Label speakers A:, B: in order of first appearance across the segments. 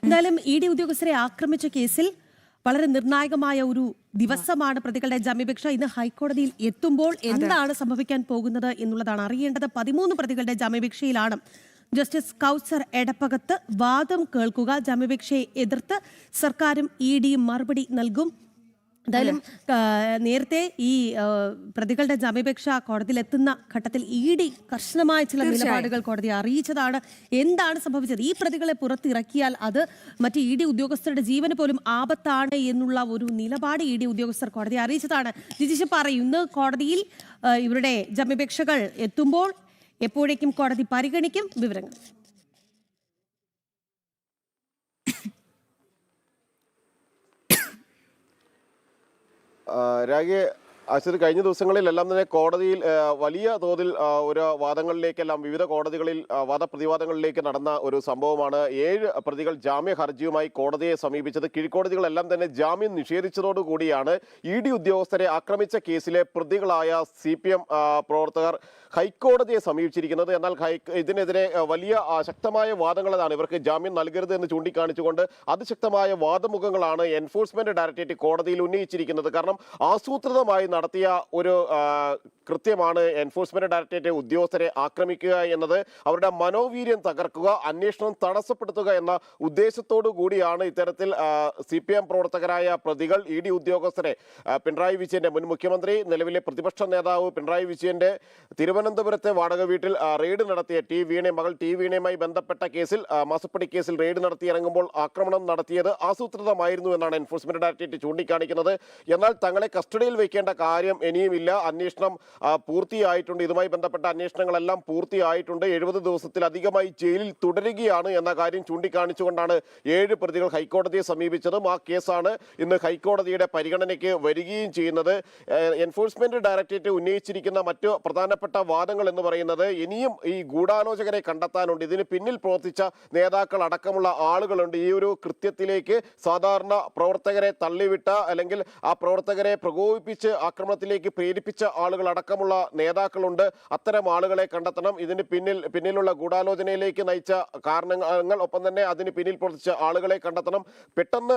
A: എന്തായാലും E D ഉദ്യോഗസ്ഥരെ ആക്രമിച്ച കേസിൽ വളരെ നിർണായകമായ ഒരു ദിവസമാണ് പ്രതികളുടെ ജാമ്യാപേക്ഷ. ഇന്ന് ഹൈക്കോടതിയിൽ എത്തുമ്പോൾ എന്താണ് സംഭവിക്കാൻ പോകുന്നത് എന്നുള്ളതാണ് അറിയേണ്ടത്. 13 പ്രതികളുടെ ജാമ്യാപേക്ഷയിലാണ് ജസ്റ്റിസ് കൗസർ എടപ്പകത്ത് വാദം കേൾക്കുക. ജാമ്യാപേക്ഷയെ എതിർത്ത് സർക്കാരും ഇ ഡിയും മറുപടി നൽകും. എന്തായാലും നേരത്തെ ഈ പ്രതികളുടെ ജാമ്യാപേക്ഷ കോടതിയിലെത്തുന്ന ഘട്ടത്തിൽ ഇ ഡി കർശനമായ ചില നിലപാടുകൾ കോടതിയെ അറിയിച്ചതാണ്. എന്താണ് സംഭവിച്ചത്? ഈ പ്രതികളെ പുറത്തിറക്കിയാൽ അത് മറ്റ് ഇ ഡി ഉദ്യോഗസ്ഥരുടെ ജീവന് പോലും ആപത്താണ് എന്നുള്ള ഒരു നിലപാട് ഇ ഡി ഉദ്യോഗസ്ഥർ കോടതിയെ അറിയിച്ചതാണ്. ജിജീഷ് പറയും, ഇന്ന് കോടതിയിൽ ഇവരുടെ ജാമ്യാപേക്ഷകൾ എത്തുമ്പോൾ എപ്പോഴേക്കും കോടതി പരിഗണിക്കും? വിവരങ്ങൾ.
B: രാഗി, അശ്വതി, കഴിഞ്ഞ ദിവസങ്ങളിലെല്ലാം തന്നെ കോടതിയിൽ വലിയ തോതിൽ ഒരു വാദങ്ങളിലേക്കെല്ലാം വിവിധ കോടതികളിൽ വാദപ്രതിവാദങ്ങളിലേക്ക് നടന്ന ഒരു സംഭവമാണ്. 7 പ്രതികൾ ജാമ്യ ഹർജിയുമായി കോടതിയെ സമീപിച്ചത്. കീഴ്ക്കോടതികളെല്ലാം തന്നെ ജാമ്യം നിഷേധിച്ചതോടുകൂടിയാണ് ഇ ഡി ഉദ്യോഗസ്ഥരെ ആക്രമിച്ച കേസിലെ പ്രതികളായ CPM പ്രവർത്തകർ ഹൈക്കോടതിയെ സമീപിച്ചിരിക്കുന്നത്. എന്നാൽ ഇതിനെതിരെ വലിയ ശക്തമായ വാദങ്ങളാണ്, ഇവർക്ക് ജാമ്യം നൽകരുത് എന്ന് ചൂണ്ടിക്കാണിച്ചുകൊണ്ട് അതിശക്തമായ വാദമുഖങ്ങളാണ് എൻഫോഴ്സ്മെന്റ് ഡയറക്ടറേറ്റ് കോടതിയിൽ ഉന്നയിച്ചിരിക്കുന്നത്. കാരണം ആസൂത്രിതമായി നടത്തിയ ഒരു കൃത്യമാണ് എൻഫോഴ്സ്മെന്റ് ഡയറക്ടറേറ്റ് ഉദ്യോഗസ്ഥരെ ആക്രമിക്കുക എന്നത്. അവരുടെ മനോവീര്യം തകർക്കുക, അന്വേഷണം തടസ്സപ്പെടുത്തുക എന്ന ഉദ്ദേശത്തോടു കൂടിയാണ് ഇത്തരത്തിൽ CPM പ്രവർത്തകരായ പ്രതികൾ ഇ ഡി ഉദ്യോഗസ്ഥരെ പിണറായി വിജയന്റെ, മുൻ മുഖ്യമന്ത്രി, നിലവിലെ പ്രതിപക്ഷ നേതാവ് പിണറായി വിജയന്റെ തിരുവനന്തപുരത്തെ വാടക വീട്ടിൽ റെയ്ഡ് നടത്തിയ മകൾ ടി വീണയുമായി ബന്ധപ്പെട്ട കേസിൽ, മാസപ്പടി കേസിൽ റെയ്ഡ് നടത്തി ഇറങ്ങുമ്പോൾ ആക്രമണം നടത്തിയത് ആസൂത്രിതമായിരുന്നു എന്നാണ് എൻഫോഴ്സ്മെന്റ് ഡയറക്ടറേറ്റ് ചൂണ്ടിക്കാണിക്കുന്നത്. എന്നാൽ തങ്ങളെ കസ്റ്റഡിയിൽ വയ്ക്കേണ്ട കാര്യം ഇനിയുമില്ല, അന്വേഷണം പൂർത്തിയായിട്ടുണ്ട്, ഇതുമായി ബന്ധപ്പെട്ട അന്വേഷണങ്ങളെല്ലാം പൂർത്തിയായിട്ടുണ്ട്, 70 ദിവസത്തിലധികമായി ജയിലിൽ തുടരുകയാണ് എന്ന കാര്യം ചൂണ്ടിക്കാണിച്ചുകൊണ്ടാണ് 7 പ്രതികൾ ഹൈക്കോടതിയെ സമീപിച്ചതും. ആ കേസാണ് ഇന്ന് ഹൈക്കോടതിയുടെ പരിഗണനയ്ക്ക് വരികയും ചെയ്യുന്നത്. എൻഫോഴ്സ്മെന്റ് ഡയറക്ടറേറ്റ് ഉന്നയിച്ചിരിക്കുന്ന മറ്റു പ്രധാനപ്പെട്ട വാദങ്ങൾ എന്ന് പറയുന്നത്, ഇനിയും ഈ ഗൂഢാലോചകരെ കണ്ടെത്താനുണ്ട്, ഇതിന് പിന്നിൽ പ്രവർത്തിച്ച നേതാക്കൾ അടക്കമുള്ള ആളുകളുണ്ട്. ഈ ഒരു കൃത്യത്തിലേക്ക് സാധാരണ പ്രവർത്തകരെ തള്ളിവിട്ട, അല്ലെങ്കിൽ ആ പ്രവർത്തകരെ പ്രകോപിപ്പിച്ച് ആക്രമണത്തിലേക്ക് പ്രേരിപ്പിച്ച ആളുകൾ അടക്കമുള്ള നേതാക്കളുണ്ട്. അത്തരം ആളുകളെ കണ്ടെത്തണം. ഇതിന് പിന്നിലുള്ള ഗൂഢാലോചനയിലേക്ക് നയിച്ച കാരണങ്ങൾ, ഒപ്പം തന്നെ അതിന് പിന്നിൽ പ്രവർത്തിച്ച ആളുകളെ കണ്ടെത്തണം. പെട്ടെന്ന്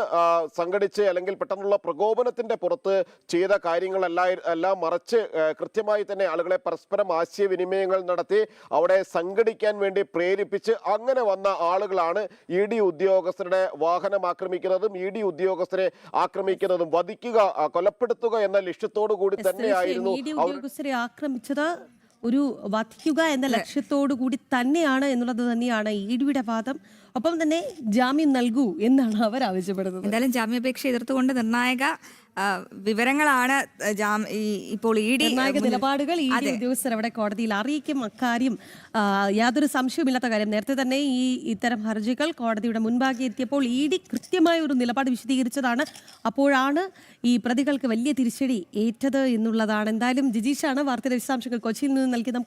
B: സംഘടിച്ച് അല്ലെങ്കിൽ പെട്ടെന്നുള്ള പ്രകോപനത്തിന്റെ പുറത്ത് ചെയ്ത കാര്യങ്ങളെല്ലാം മറച്ച് കൃത്യമായി തന്നെ ആളുകളെ പരസ്പരം ആശയവിനിമയങ്ങൾ നടത്തി അവിടെ സംഘടിക്കാൻ വേണ്ടി പ്രേരിപ്പിച്ച് അങ്ങനെ വന്ന ആളുകളാണ് ഇ ഡി ഉദ്യോഗസ്ഥരുടെ വാഹനം ആക്രമിക്കുന്നതും ഇ ഡി ഉദ്യോഗസ്ഥരെ ആക്രമിക്കുന്നതും. വധിക്കുക, കൊലപ്പെടുത്തുക എന്ന ലക്ഷ്യത്തോടു കൂടി തന്നെയായിരുന്നു
A: ഉദ്യോഗസ്ഥരെ ആക്രമിച്ചത്. ഒരു വധിക്കുക എന്ന ലക്ഷ്യത്തോടു കൂടി തന്നെയാണ് എന്നുള്ളത് തന്നെയാണ് ഇ ഡിയുടെ വാദം. ഒപ്പം തന്നെ ജാമ്യം നൽകൂ എന്നാണ് അവർ ആവശ്യപ്പെടുന്നത്.
C: എന്തായാലും ജാമ്യാപേക്ഷ എതിർത്തുകൊണ്ട് നിർണായക വിവരങ്ങളാണ് ഇപ്പോൾ ഇ ഡി
A: നിലപാടുകൾ ഇ ഡി ഉദ്യോഗസ്ഥർ അവിടെ കോടതിയിൽ അറിയിക്കും. അക്കാര്യം യാതൊരു സംശയവുമില്ലാത്ത കാര്യം. നേരത്തെ തന്നെ ഇത്തരം ഹർജികൾ കോടതിയുടെ മുൻപാകെ എത്തിയപ്പോൾ ഇ ഡി കൃത്യമായ ഒരു നിലപാട് വിശദീകരിച്ചതാണ്. അപ്പോഴാണ് ഈ പ്രതികൾക്ക് വലിയ തിരിച്ചടി ഏറ്റത് എന്നുള്ളതാണ്. എന്തായാലും ജിജീഷാണ് വാർത്തയുടെ വിശദാംശങ്ങൾ കൊച്ചിയിൽ നിന്ന് നൽകി. നമുക്ക്